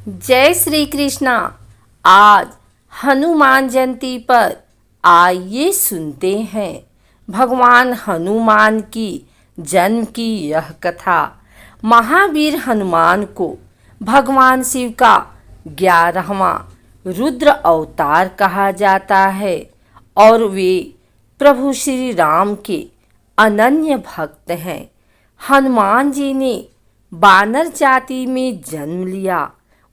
जय श्री कृष्णा। आज हनुमान जयंती पर आइए सुनते हैं भगवान हनुमान की जन्म की यह कथा। महावीर हनुमान को भगवान शिव का 11वां रुद्र अवतार कहा जाता है और वे प्रभु श्री राम के अनन्य भक्त हैं। हनुमान जी ने वानर जाति में जन्म लिया।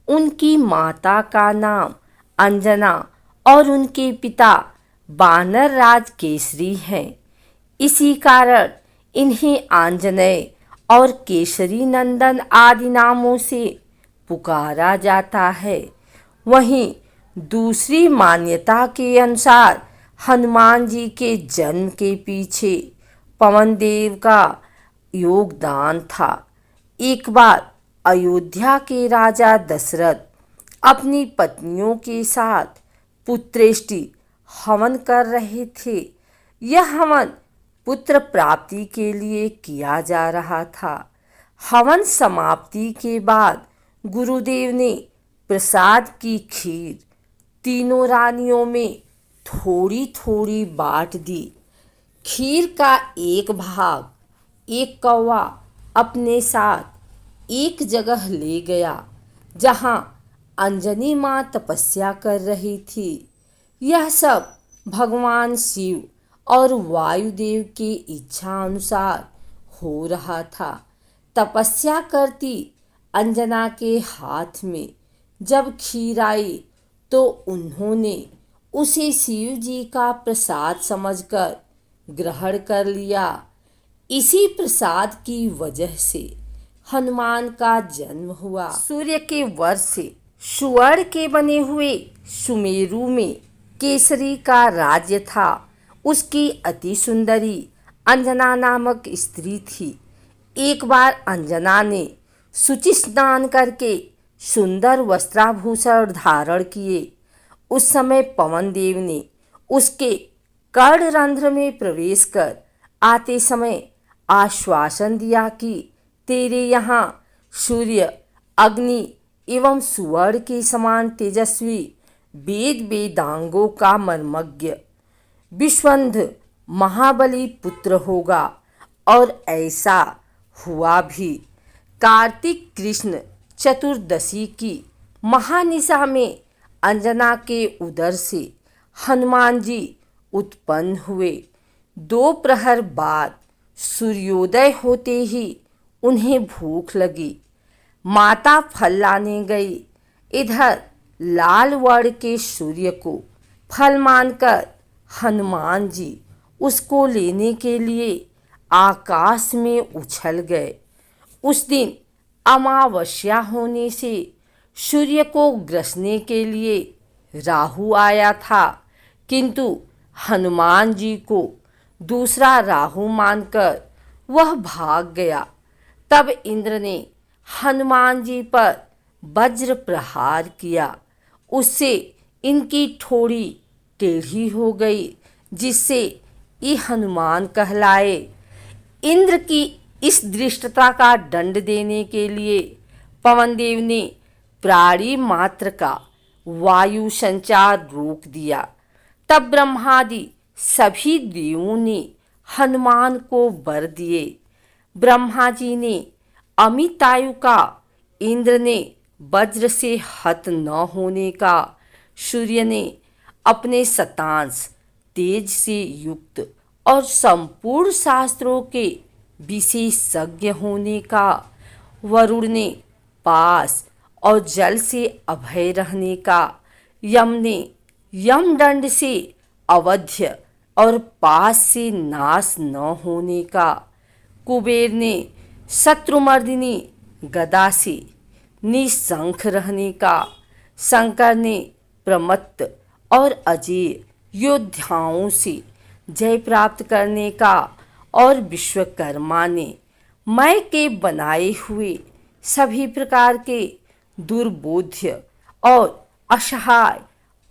उनकी माता का नाम अंजना और उनके पिता वानर राज केसरी हैं। इसी कारण इन्हें आंजनेय और केसरी नंदन आदि नामों से पुकारा जाता है। वहीं दूसरी मान्यता के अनुसार हनुमान जी के जन्म के पीछे पवन देव का योगदान था। एक बार अयोध्या के राजा दशरथ अपनी पत्नियों के साथ पुत्रेष्टि हवन कर रहे थे। यह हवन पुत्र प्राप्ति के लिए किया जा रहा था। हवन समाप्ति के बाद गुरुदेव ने प्रसाद की खीर तीनों रानियों में थोड़ी थोड़ी बांट दी। खीर का एक भाग एक कौवा अपने साथ एक जगह ले गया जहां अंजनी मां तपस्या कर रही थी। यह सब भगवान शिव और वायुदेव की इच्छा अनुसार हो रहा था। तपस्या करती अंजना के हाथ में जब खीर आई तो उन्होंने उसे शिव जी का प्रसाद समझकर ग्रहण कर लिया। इसी प्रसाद की वजह से हनुमान का जन्म हुआ। सूर्य के वर्ष से सुवर्ण के बने हुए सुमेरु में केसरी का राज्य था। उसकी अति सुंदरी अंजना नामक स्त्री थी। एक बार अंजना ने शुचि स्नान करके सुंदर वस्त्राभूषण धारण किए। उस समय पवन देव ने उसके कर्णरंध्र में प्रवेश कर आते समय आश्वासन दिया कि तेरे यहाँ सूर्य, अग्नि एवं सुवर्ण के समान तेजस्वी वेद वेदांगों का मर्मज्ञ विश्वंध महाबली पुत्र होगा। और ऐसा हुआ भी। कार्तिक कृष्ण चतुर्दशी की महानिशा में अंजना के उदर से हनुमान जी उत्पन्न हुए। 2 प्रहर बाद सूर्योदय होते ही उन्हें भूख लगी। माता फल लाने गई। इधर लाल वर्ण के सूर्य को फल मानकर हनुमान जी उसको लेने के लिए आकाश में उछल गए। उस दिन अमावस्या होने से सूर्य को ग्रसने के लिए राहु आया था, किंतु हनुमान जी को दूसरा राहु मानकर वह भाग गया। तब इंद्र ने हनुमान जी पर वज्र प्रहार किया। उससे इनकी ठोड़ी टेढ़ी हो गई, जिससे ये हनुमान कहलाए। इंद्र की इस दृष्टता का दंड देने के लिए पवन देव ने प्राणी मात्र का वायु संचार रोक दिया। तब ब्रह्मादि सभी देवों ने हनुमान को वर दिए। ब्रह्मा जी ने अमितायु का, इंद्र ने वज्र से हत न होने का, सूर्य ने अपने शतांश तेज से युक्त और संपूर्ण शास्त्रों के विशेषज्ञ होने का, वरुण ने पास और जल से अभय रहने का, यम ने यमदंड से अवध्य और पास से नाश न होने का, कुबेर ने शत्रुमर्दिनी गदा से निशंक रहने का, शंकर ने प्रमत्त और अजेय योद्धाओं से जय प्राप्त करने का, और विश्वकर्मा ने मय के बनाए हुए सभी प्रकार के दुर्बोध्य और असहाय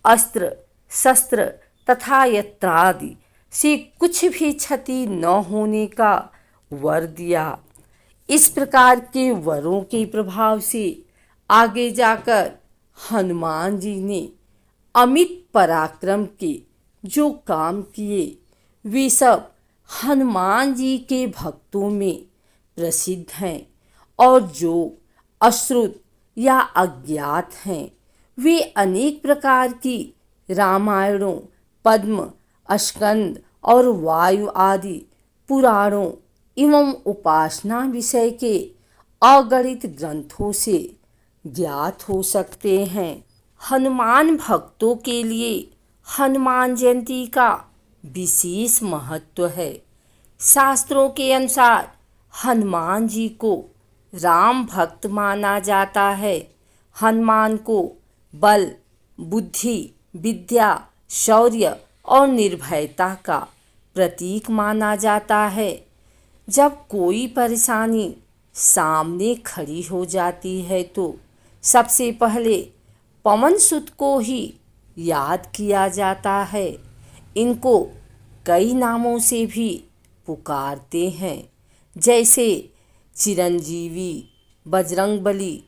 अस्त्र शस्त्र तथा यत्रादि से कुछ भी क्षति न होने का वर दिया। इस प्रकार के वरों के प्रभाव से आगे जाकर हनुमान जी ने अमित पराक्रम के जो काम किए वे सब हनुमान जी के भक्तों में प्रसिद्ध हैं, और जो अश्रुत या अज्ञात हैं वे अनेक प्रकार की रामायणों, पद्म, स्कंद और वायु आदि पुराणों एवं उपासना विषय के अगणित ग्रंथों से ज्ञात हो सकते हैं। हनुमान भक्तों के लिए हनुमान जयंती का विशेष महत्व है। शास्त्रों के अनुसार हनुमान जी को राम भक्त माना जाता है। हनुमान को बल, बुद्धि, विद्या, शौर्य और निर्भयता का प्रतीक माना जाता है। जब कोई परेशानी सामने खड़ी हो जाती है तो सबसे पहले पवन सुत को ही याद किया जाता है। इनको कई नामों से भी पुकारते हैं, जैसे चिरंजीवी, बजरंगबली,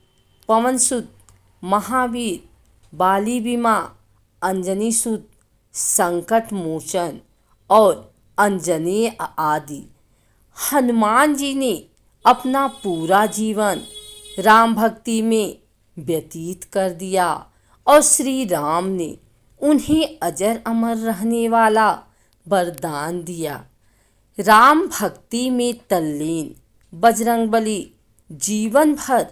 पवन सुत, महावीर, बाली बीमा, अंजनी सुत, संकट मोचन और अंजनेय आदि। हनुमान जी ने अपना पूरा जीवन राम भक्ति में व्यतीत कर दिया और श्री राम ने उन्हें अजर अमर रहने वाला वरदान दिया। राम भक्ति में तल्लीन बजरंगबली जीवन भर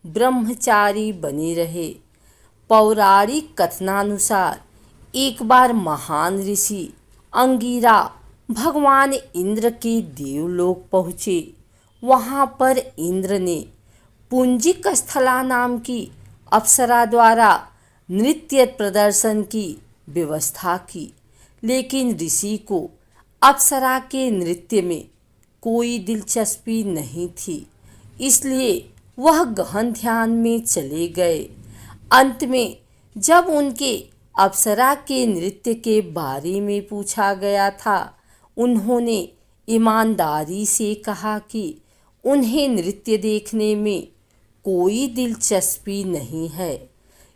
ब्रह्मचारी बने रहे। पौराणिक कथनानुसार एक बार महान ऋषि अंगिरा भगवान इंद्र के देवलोक पहुँचे। वहाँ पर इंद्र ने पुंजिक स्थला नाम की अप्सरा द्वारा नृत्य प्रदर्शन की व्यवस्था की, लेकिन ऋषि को अप्सरा के नृत्य में कोई दिलचस्पी नहीं थी, इसलिए वह गहन ध्यान में चले गए। अंत में जब उनके अप्सरा के नृत्य के बारे में पूछा गया था, उन्होंने ईमानदारी से कहा कि उन्हें नृत्य देखने में कोई दिलचस्पी नहीं है।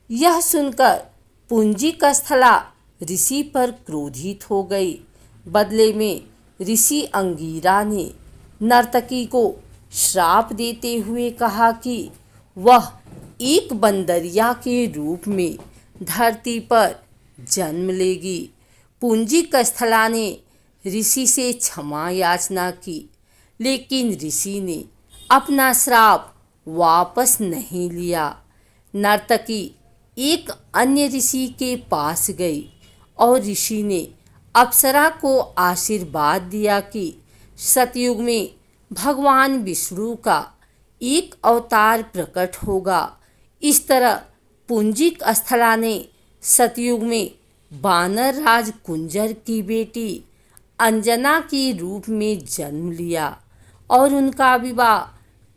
यह सुनकर पुंजिक स्थला ऋषि पर क्रोधित हो गई। बदले में ऋषि अंगिरा ने नर्तकी को श्राप देते हुए कहा कि वह एक बंदरिया के रूप में धरती पर जन्म लेगी। पुंजिक स्थला ने ऋषि से क्षमा याचना की, लेकिन ऋषि ने अपना श्राप वापस नहीं लिया। नर्तकी एक अन्य ऋषि के पास गई और ऋषि ने अप्सरा को आशीर्वाद दिया कि सतयुग में भगवान विष्णु का एक अवतार प्रकट होगा। इस तरह पुंजिक स्थला ने सतयुग में वानर राज कुंजर की बेटी अंजना के रूप में जन्म लिया और उनका विवाह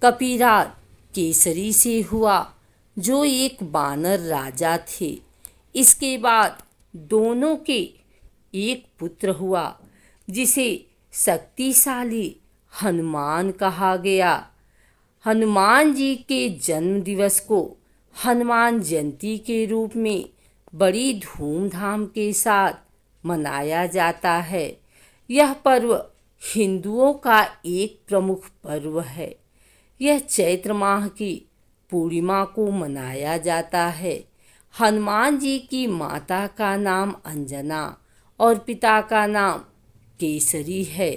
कपिराज केसरी से हुआ, जो एक वानर राजा थे। इसके बाद दोनों के एक पुत्र हुआ, जिसे शक्तिशाली हनुमान कहा गया। हनुमान जी के जन्म दिवस को हनुमान जयंती के रूप में बड़ी धूमधाम के साथ मनाया जाता है। यह पर्व हिंदुओं का एक प्रमुख पर्व है। यह चैत्र माह की पूर्णिमा को मनाया जाता है। हनुमान जी की माता का नाम अंजना और पिता का नाम केसरी है।